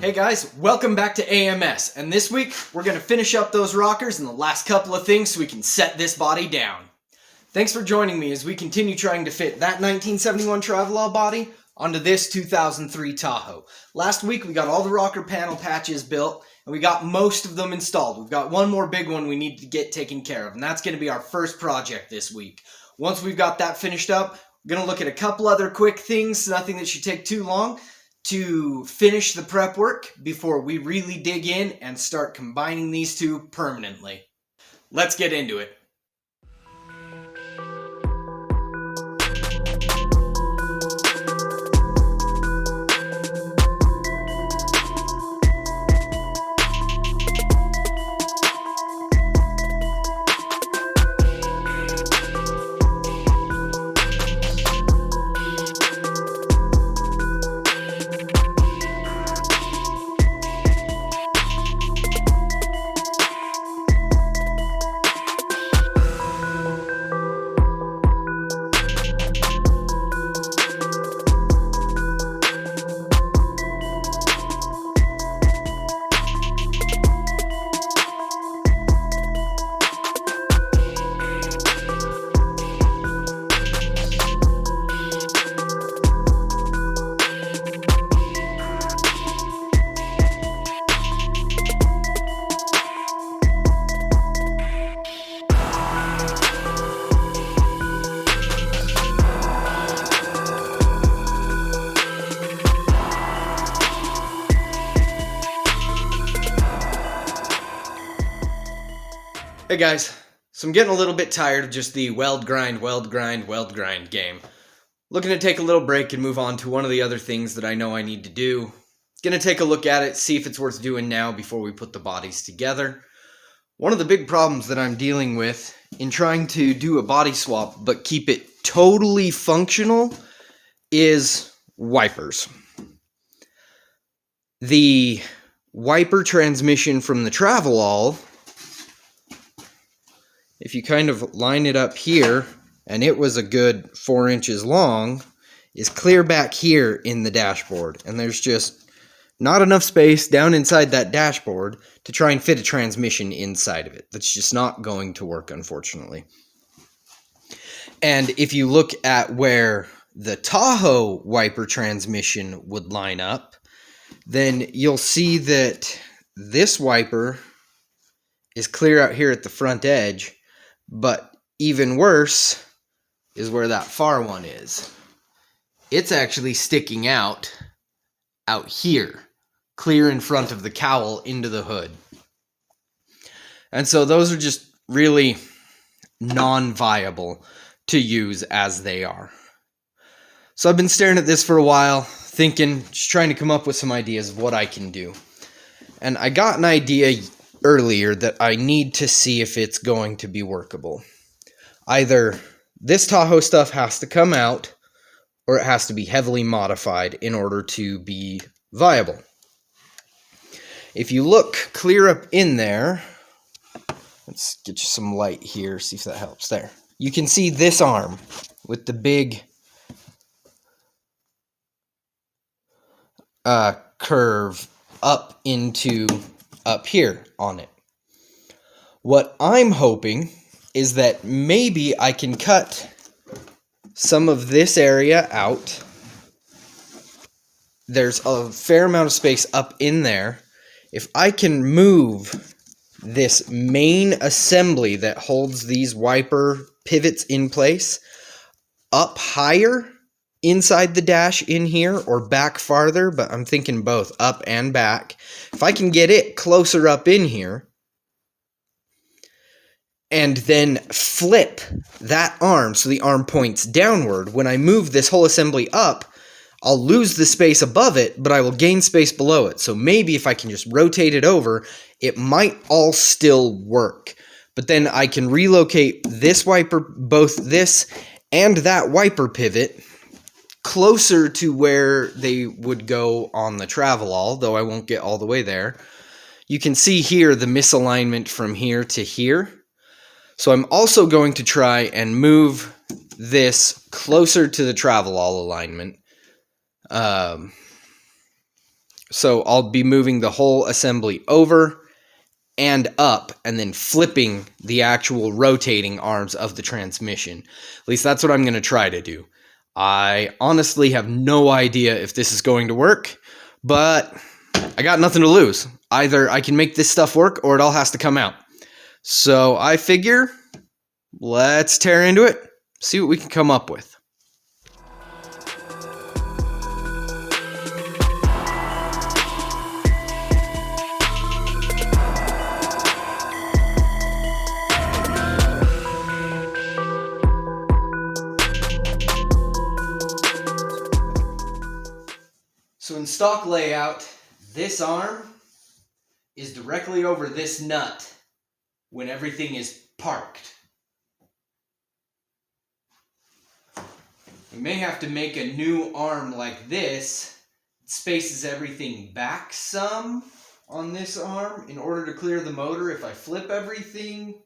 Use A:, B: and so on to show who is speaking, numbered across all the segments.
A: Hey guys, welcome back to AMS, and this week we're going to finish up those rockers and the last couple of things so we can set this body down. Thanks for joining me as we continue trying to fit that 1971 Travelall body onto this 2003 Tahoe. Last week we got all the rocker panel patches built and we got most of them installed. We've got one more big one we need to get taken care of, and that's going to be our first project this week. Once we've got that finished up, we're going to look at a couple other quick things, nothing that should take too long, to finish the prep work before we really dig in and start combining these two permanently. Let's get into it. Hey guys, so I'm getting a little bit tired of just the weld grind game. Looking to take a little break and move on to one of the other things that I know I need to do. Gonna take a look at it, see if it's worth doing now before we put the bodies together. One of the big problems that I'm dealing with in trying to do a body swap but keep it totally functional is wipers. The wiper transmission from the Travelall, if you kind of line it up here, and it was a good 4 inches long, is clear back here in the dashboard. And there's just not enough space down inside that dashboard to try and fit a transmission inside of it. That's just not going to work, unfortunately. And if you look at where the Tahoe wiper transmission would line up, then you'll see that this wiper is clear out here at the front edge. But even worse is where that far one is. It's actually sticking out here, clear in front of the cowl into the hood. And so those are just really non-viable to use as they are. So I've been staring at this for a while, thinking, just trying to come up with some ideas of what I can do. And I got an idea earlier that I need to see if it's going to be workable. Either this Tahoe stuff has to come out, or it has to be heavily modified in order to be viable. If you look clear up in there, let's get you some light here, see if that helps. There. You can see this arm with the big curve up here on it. What I'm hoping is that maybe I can cut some of this area out. There's a fair amount of space up in there. If I can move this main assembly that holds these wiper pivots in place up higher inside the dash in here, or back farther, but I'm thinking both up and back. If I can get it closer up in here, and then flip that arm so the arm points downward, when I move this whole assembly up, I'll lose the space above it, but I will gain space below it. So maybe if I can just rotate it over, it might all still work. But then I can relocate this wiper, both this and that wiper pivot, closer to where they would go on the Travelall, though I won't get all the way there. You can see here the misalignment from here to here. So I'm also going to try and move this closer to the Travelall alignment. So I'll be moving the whole assembly over and up and then flipping the actual rotating arms of the transmission. At least that's what I'm going to try to do. I honestly have no idea if this is going to work, but I got nothing to lose. Either I can make this stuff work or it all has to come out. So I figure, let's tear into it, see what we can come up with. So in stock layout, this arm is directly over this nut when everything is parked. We may have to make a new arm like this. It spaces everything back some on this arm in order to clear the motor if I flip everything.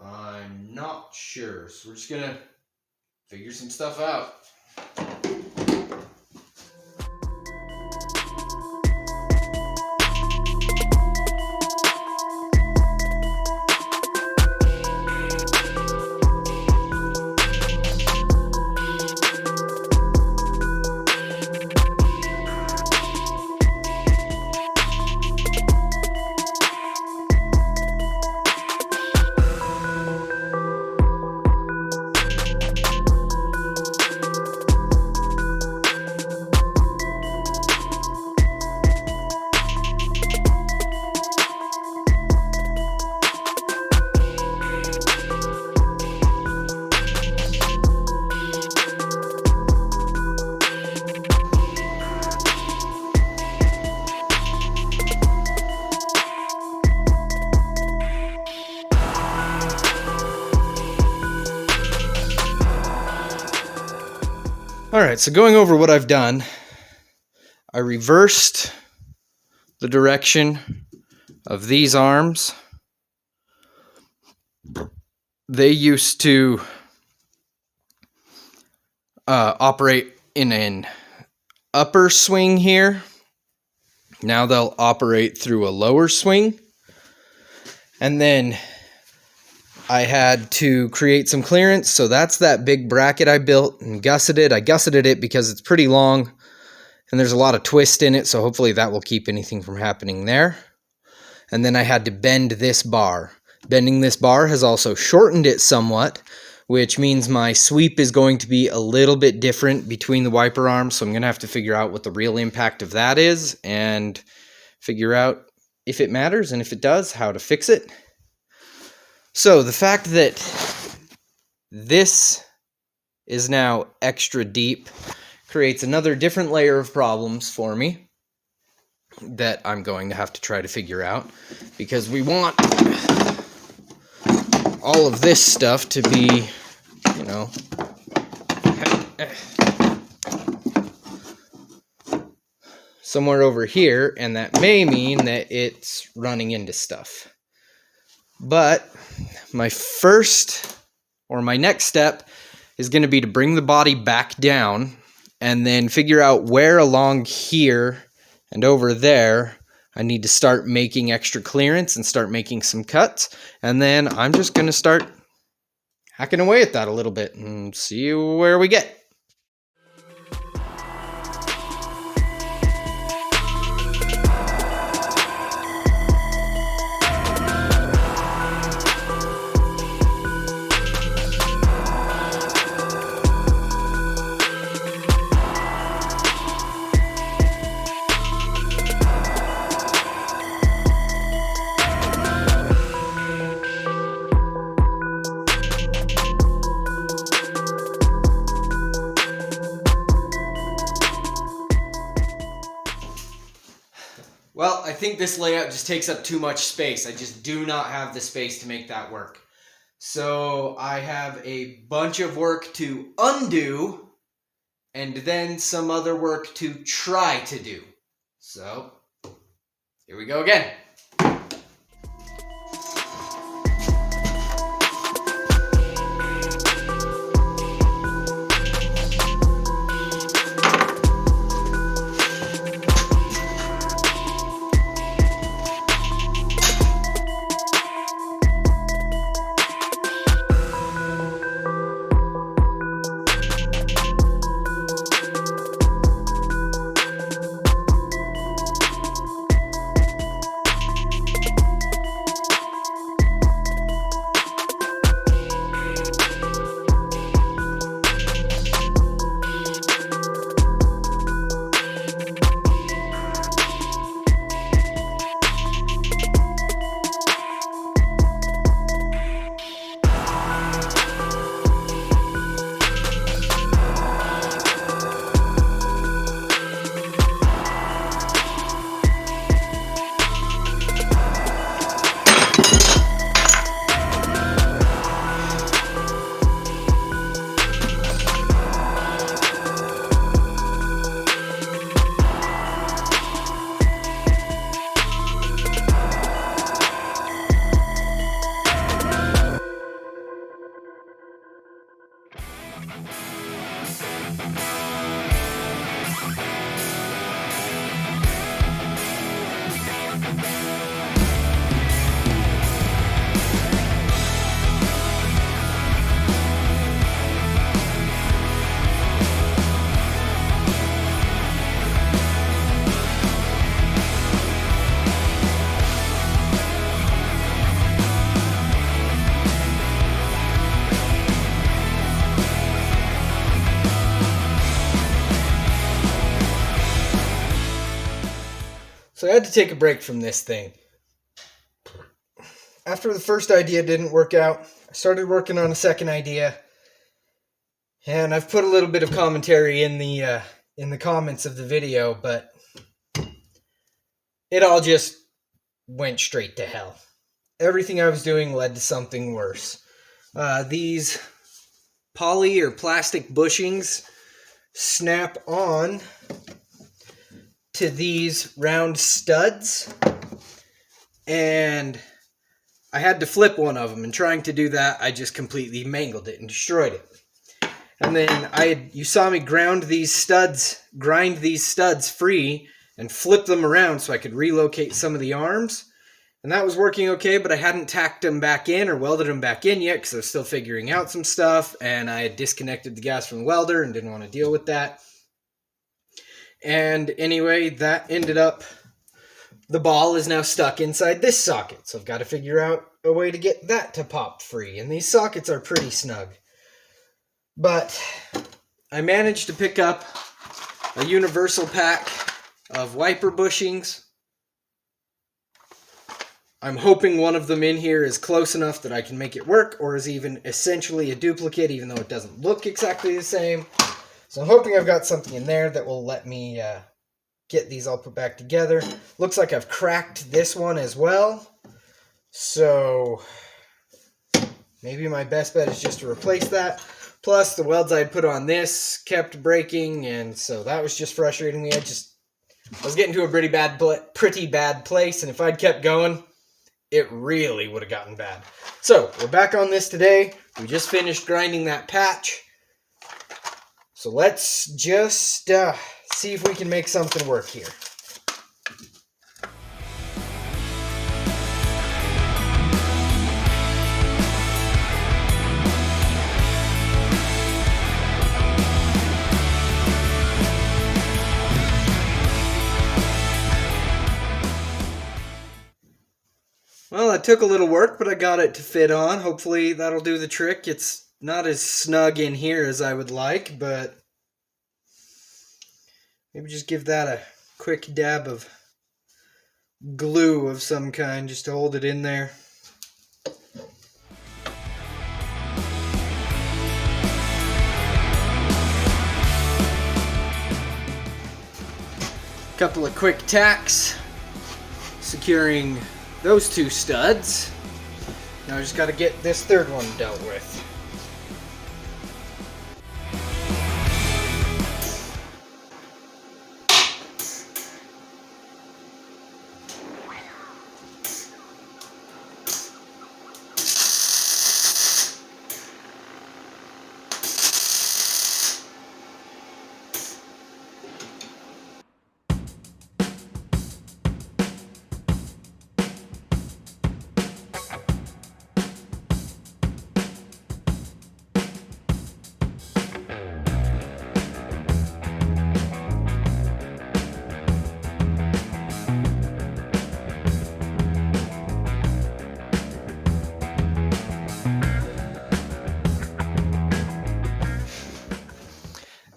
A: I'm not sure, so we're just gonna figure some stuff out. Alright, so going over what I've done, I reversed the direction of these arms. They used to operate in an upper swing here. Now they'll operate through a lower swing. And then I had to create some clearance, so that's that big bracket I built and gusseted. I gusseted it because it's pretty long and there's a lot of twist in it, so hopefully that will keep anything from happening there. And then I had to bend this bar. Bending this bar has also shortened it somewhat, which means my sweep is going to be a little bit different between the wiper arms, so I'm going to have to figure out what the real impact of that is and figure out if it matters, and if it does, how to fix it. So the fact that this is now extra deep creates another different layer of problems for me that I'm going to have to try to figure out, because we want all of this stuff to be, you know, somewhere over here, and that may mean that it's running into stuff. But my next step is going to be to bring the body back down and then figure out where along here and over there I need to start making extra clearance and start making some cuts. And then I'm just going to start hacking away at that a little bit and see where we get. Well, I think this layout just takes up too much space. I just do not have the space to make that work. So I have a bunch of work to undo and then some other work to try to do. So here we go again. So I had to take a break from this thing. After the first idea didn't work out, I started working on a second idea. And I've put a little bit of commentary in the comments of the video, but it all just went straight to hell. Everything I was doing led to something worse. These poly or plastic bushings snap on to these round studs, and I had to flip one of them, and trying to do that, I just completely mangled it and destroyed it. And then you saw me grind these studs free and flip them around so I could relocate some of the arms. And that was working okay, but I hadn't tacked them back in or welded them back in yet because I was still figuring out some stuff, and I had disconnected the gas from the welder and didn't want to deal with that. And anyway, that ended up, the ball is now stuck inside this socket. So I've got to figure out a way to get that to pop free. And these sockets are pretty snug. But I managed to pick up a universal pack of wiper bushings. I'm hoping one of them in here is close enough that I can make it work, or is even essentially a duplicate, even though it doesn't look exactly the same. So I'm hoping I've got something in there that will let me get these all put back together. Looks like I've cracked this one as well. So maybe my best bet is just to replace that. Plus the welds I had put on this kept breaking, and so that was just frustrating me. I was getting to a pretty bad place, and if I'd kept going, it really would have gotten bad. So we're back on this today. We just finished grinding that patch. So let's just see if we can make something work here. Well, it took a little work, but I got it to fit on. Hopefully that'll do the trick. It's not as snug in here as I would like, but maybe just give that a quick dab of glue of some kind just to hold it in there. Couple of quick tacks, securing those two studs. Now I just got to get this third one dealt with.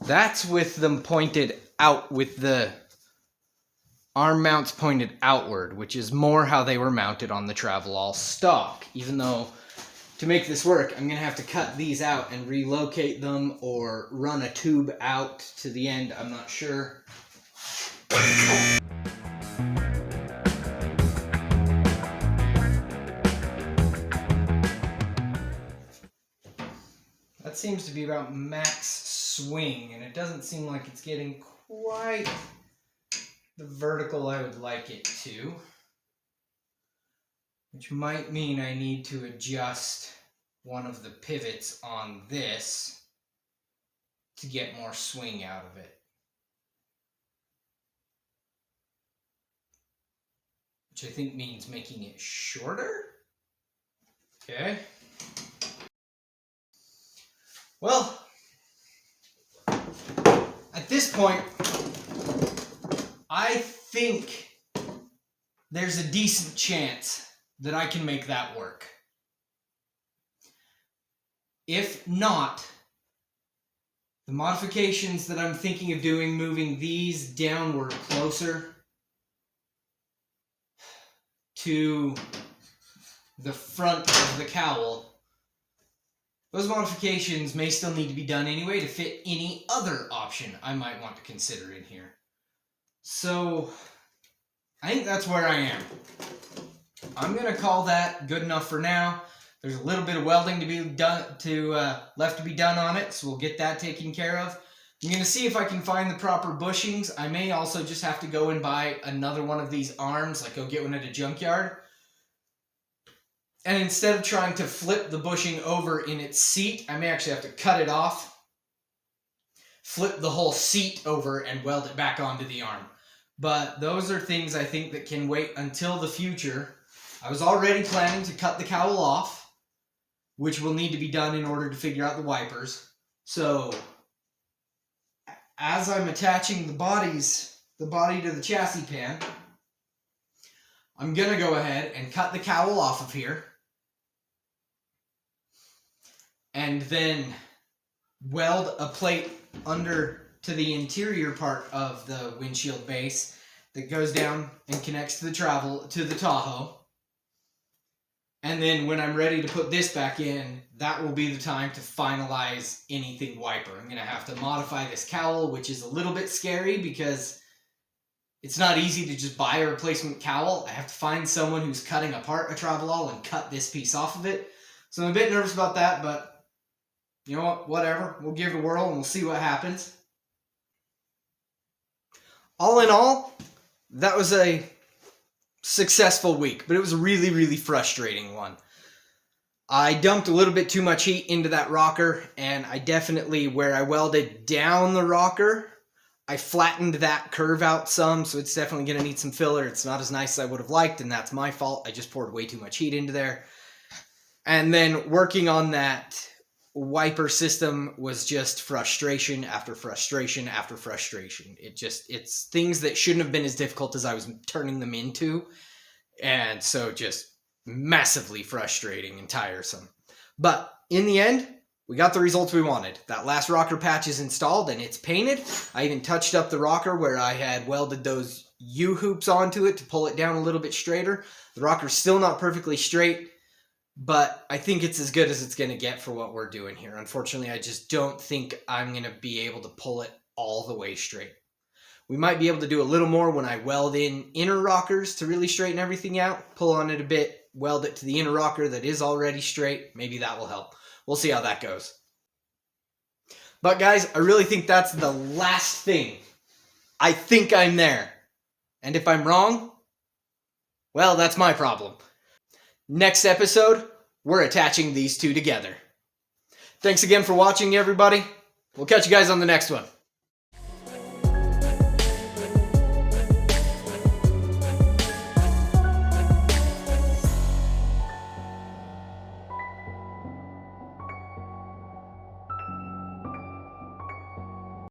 A: That's with them pointed out, with the arm mounts pointed outward, which is more how they were mounted on the Travelall stock. Even though, to make this work, I'm going to have to cut these out and relocate them or run a tube out to the end. I'm not sure. That seems to be about max swing, and it doesn't seem like it's getting quite the vertical I would like it to, which might mean I need to adjust one of the pivots on this. to get more swing out of it. Which I think means making it shorter. Okay. Well, at this point, I think there's a decent chance that I can make that work. If not, the modifications that I'm thinking of doing, moving these downward closer to the front of the cowl, those modifications may still need to be done anyway to fit any other option I might want to consider in here. So, I think that's where I am. I'm going to call that good enough for now. There's a little bit of welding to be done, left to be done on it, so we'll get that taken care of. I'm going to see if I can find the proper bushings. I may also just have to go and buy another one of these arms, like go get one at a junkyard. And instead of trying to flip the bushing over in its seat, I may actually have to cut it off, flip the whole seat over, and weld it back onto the arm. But those are things I think that can wait until the future. I was already planning to cut the cowl off, which will need to be done in order to figure out the wipers. So, as I'm attaching the body to the chassis pan, I'm going to go ahead and cut the cowl off of here. And then weld a plate under to the interior part of the windshield base that goes down and connects to the Tahoe. And then when I'm ready to put this back in, that will be the time to finalize anything wiper. I'm going to have to modify this cowl, which is a little bit scary because it's not easy to just buy a replacement cowl. I have to find someone who's cutting apart a Travelall and cut this piece off of it. So I'm a bit nervous about that, but you know what? Whatever. We'll give it a whirl and we'll see what happens. All in all, that was a successful week, but it was a really, really frustrating one. I dumped a little bit too much heat into that rocker, and I definitely, where I welded down the rocker, I flattened that curve out some, so it's definitely going to need some filler. It's not as nice as I would have liked, and that's my fault. I just poured way too much heat into there. And then working on that wiper system was just frustration after frustration after frustration. It's things that shouldn't have been as difficult as I was turning them into. And so just massively frustrating and tiresome. But in the end, we got the results we wanted. That last rocker patch is installed and it's painted. I even touched up the rocker where I had welded those U-hoops onto it to pull it down a little bit straighter. The rocker's still not perfectly straight, but I think it's as good as it's going to get for what we're doing here. Unfortunately, I just don't think I'm going to be able to pull it all the way straight. We might be able to do a little more when I weld in inner rockers to really straighten everything out. Pull on it a bit, weld it to the inner rocker that is already straight. Maybe that will help. We'll see how that goes. But guys, I really think that's the last thing. I think I'm there. And if I'm wrong, well, that's my problem. Next episode, we're attaching these two together. Thanks again for watching, everybody. We'll catch you guys on the next one.